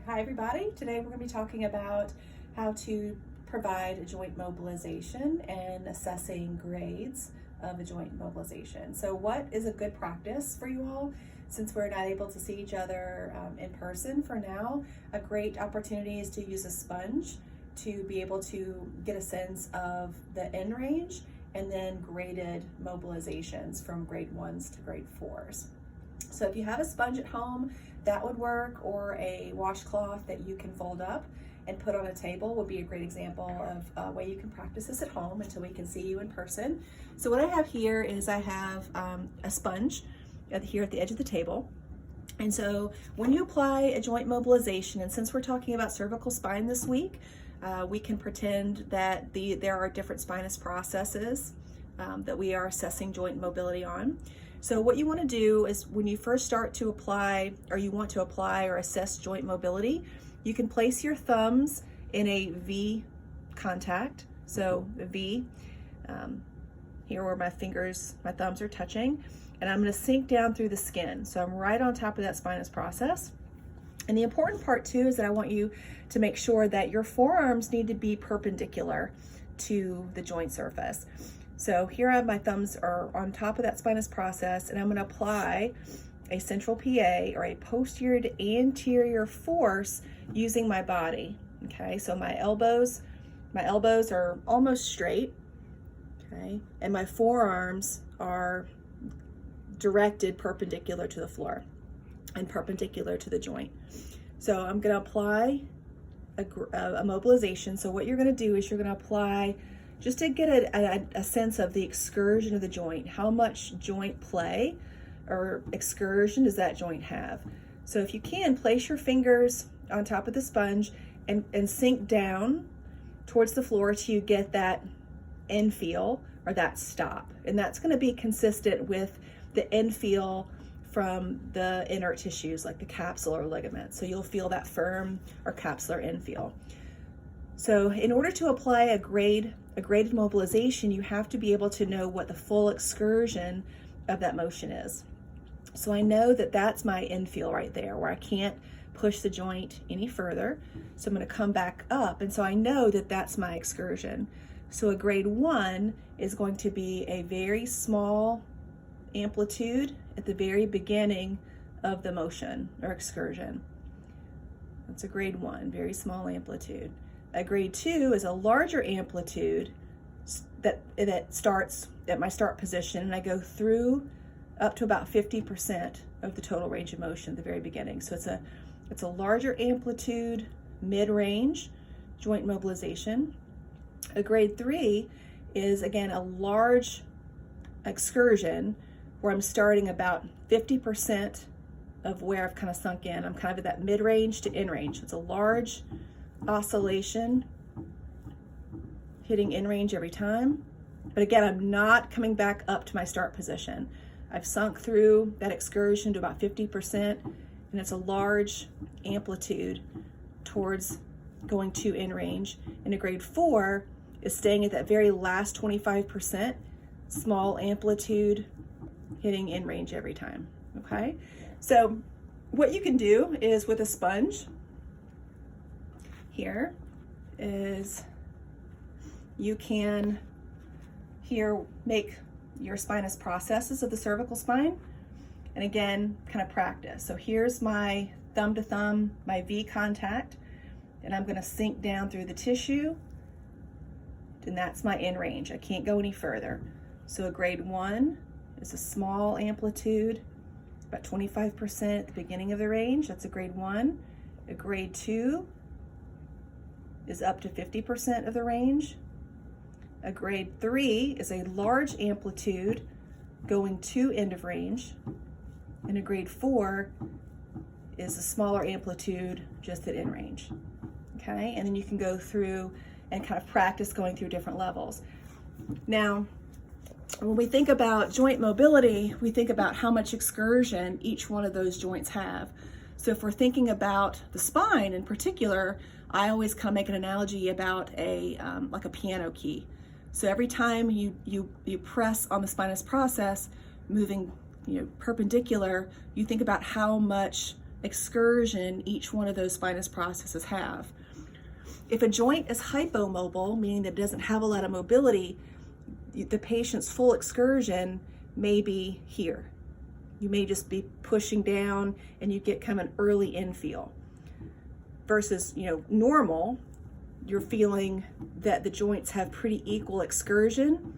Hi everybody, today we're going to be talking about how to provide a joint mobilization and assessing grades of a joint mobilization. So what is a good practice for you all? Since we're not able to see each other in person for now, a great opportunity is to use a sponge to be able to get a sense of the end range and then graded mobilizations from grade 1s to grade 4s. So if you have a sponge at home, that would work, or a washcloth that you can fold up and put on a table would be a great example of a way you can practice this at home until we can see you in person. So what I have here is I have a sponge here at the edge of the table. And so when you apply a joint mobilization, and since we're talking about cervical spine this week, we can pretend that there are different spinous processes that we are assessing joint mobility on. So what you want to do is when you first start to apply, or you want to apply or assess joint mobility, you can place your thumbs in a V contact. So the V, here where my thumbs are touching, and I'm going to sink down through the skin. So I'm right on top of that spinous process. And the important part too is that I want you to make sure that your forearms need to be perpendicular to the joint surface. So here my thumbs are on top of that spinous process, and I'm going to apply a central PA, or a posterior to anterior force, using my body. Okay, so my elbows are almost straight, okay, and my forearms are directed perpendicular to the floor and perpendicular to the joint. So I'm going to apply a mobilization. So what you're going to do is you're going to apply, just to get a sense of the excursion of the joint. How much joint play or excursion does that joint have? So if you can, place your fingers on top of the sponge and sink down towards the floor till you get that end feel, or that stop. And that's going to be consistent with the end feel from the inert tissues like the capsular ligament. So you'll feel that firm or capsular end feel. So in order to apply a graded mobilization, you have to be able to know what the full excursion of that motion is. So I know that that's my end feel right there, where I can't push the joint any further. So I'm going to come back up, and so I know that that's my excursion. So a grade 1 is going to be a very small amplitude at the very beginning of the motion or excursion. That's a grade 1, very small amplitude. A grade 2 is a larger amplitude that starts at my start position, and I go through up to about 50% of the total range of motion at the very beginning. So it's a larger amplitude, mid-range joint mobilization. A grade 3 is, again, a large excursion where I'm starting about 50% of where I've kind of sunk in. I'm kind of at that mid-range to end range. It's a large oscillation, hitting in range every time. But again, I'm not coming back up to my start position. I've sunk through that excursion to about 50%, and it's a large amplitude towards going to in range. And a grade 4 is staying at that very last 25%, small amplitude, hitting in range every time. Okay, so what you can do is, with a sponge here, is you can here make your spinous processes of the cervical spine, and again, kind of practice. So here's my thumb to thumb, my V contact, and I'm going to sink down through the tissue, and that's my end range. I can't go any further. So a grade 1 is a small amplitude, about 25% at the beginning of the range. That's a grade 1. A grade 2 is up to 50% of the range. A grade 3 is a large amplitude going to end of range. And a grade 4 is a smaller amplitude just at end range. Okay, and then you can go through and kind of practice going through different levels. Now, when we think about joint mobility, we think about how much excursion each one of those joints have. So if we're thinking about the spine in particular, I always kind of make an analogy about like a piano key. So every time you press on the spinous process, moving perpendicular, you think about how much excursion each one of those spinous processes have. If a joint is hypomobile, meaning that it doesn't have a lot of mobility, the patient's full excursion may be here. You may just be pushing down and you get kind of an early infeel. Versus, normal, you're feeling that the joints have pretty equal excursion,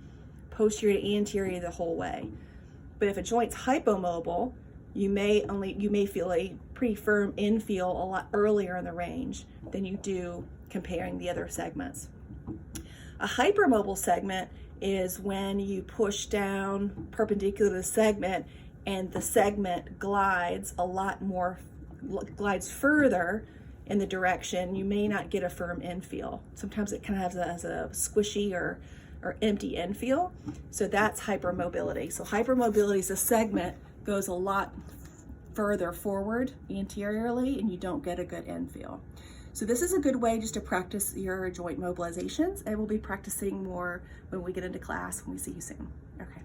posterior to anterior the whole way. But if a joint's hypomobile, you may feel a pretty firm infield a lot earlier in the range than you do comparing the other segments. A hypermobile segment is when you push down perpendicular to the segment and the segment glides further in the direction. You may not get a firm infield. Sometimes it kind of has a squishy or empty infield. So that's hypermobility. So hypermobility is a segment goes a lot further forward anteriorly and you don't get a good infield. So this is a good way just to practice your joint mobilizations, and we'll be practicing more when we get into class when we see you soon. Okay.